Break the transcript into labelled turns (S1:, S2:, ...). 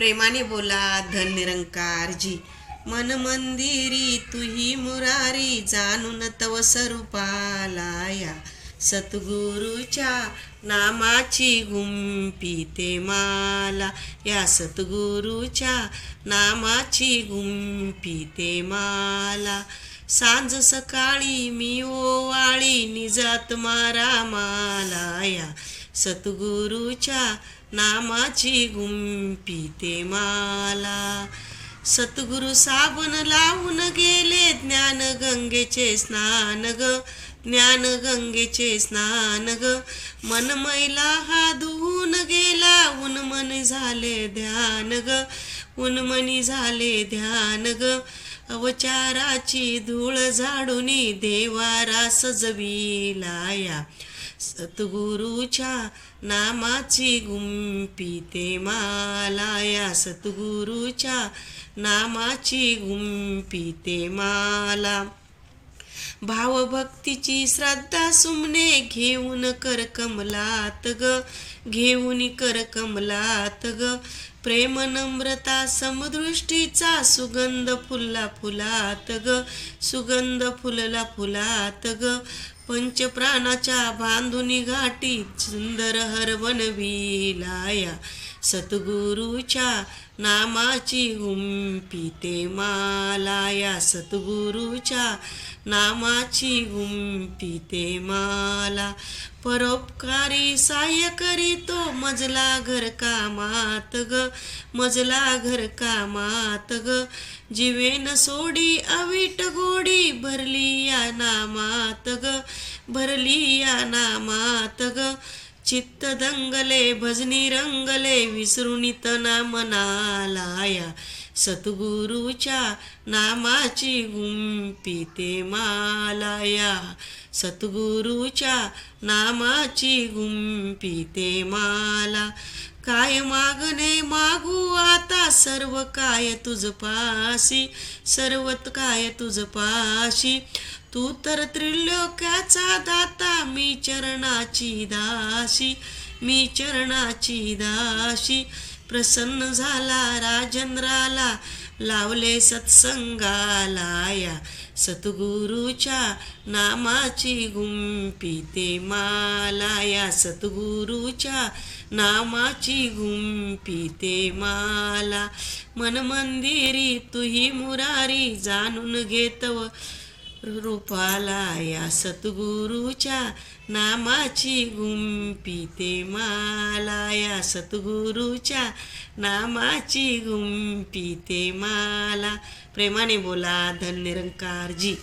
S1: प्रेमाने बोला धन निरंकार जी. मन मंदिरी तुही मुरारी जाणून तव स्वरूपाला या सद्गुरूच्या नामाची गुंफिते माला. या सद्गुरूच्या नामाची गुंफिते माला. सांज सकाळी मी ओवाळी निजात मारा माला. या सद्गुरूच्या नामाची गुंफिते माला. सद्गुरु साबण लावून गेले ज्ञान गंगेचे स्नान ग. ज्ञान गंगेचे स्नान ग. मन मैला हा धुवून गेला उन्मनी झाले ध्यान ग. उन्मनी झाले ध्यान ग. अवचाराची धूळ झाडूनी देवारा सजविला. या सद्गुरूच्या नामाची गुंफिते माला. या सद्गुरूच्या नामाची गुंफिते माला. भावभक्तीची श्रद्धा सुमने घेऊन कर कमलात ग. घेऊन कर कमलात ग. प्रेम नम्रता समदृष्टीचा सुगंध फुलला फुलात ग. सुगंध फुलला फुलात ग. पंचप्राणाच्या बांधुनी घाटी सुंदर हरवणविला. या सद्गुरूच्या नामाची गुंफिते माला. या सद्गुरूच्या नामाची गुंफिते माला. परोपकारी सहाय्य करीतो मजला घर कामात ग. मजला घर कामात ग. जीवेन सोडी अवीट गोडी भरली या नामात ग. भरली या नामात ग. चित्त दंगले भजनी रंगले विसरुनी तना मनाला. या सद्गुरूच्या नामाची गुंफिते माला. या सद्गुरूच्या नामाची गुंफिते माला. काय मागणे मागू आता सर्व काय तुझ पाशी. सर्व काय तुझ पाशी. तू तर त्रिलोक्याचा दाता मी चरणाची दासी. मी चरणाची दासी. प्रसन्न झाला राजेंद्राला लावले सत्संगाला. या सद्गुरूच्या नामाची गुंफिते माला. या सद्गुरूच्या नामाची गुंफिते माला. मन मंदिरी तुही मुरारी जाणून घेतव रूपाला. या सद्गुरूच्या नामाची गुंफिते माला. या सद्गुरूच्या नामाची गुंफिते माला. प्रेमाने बोला धन निरंकार जी.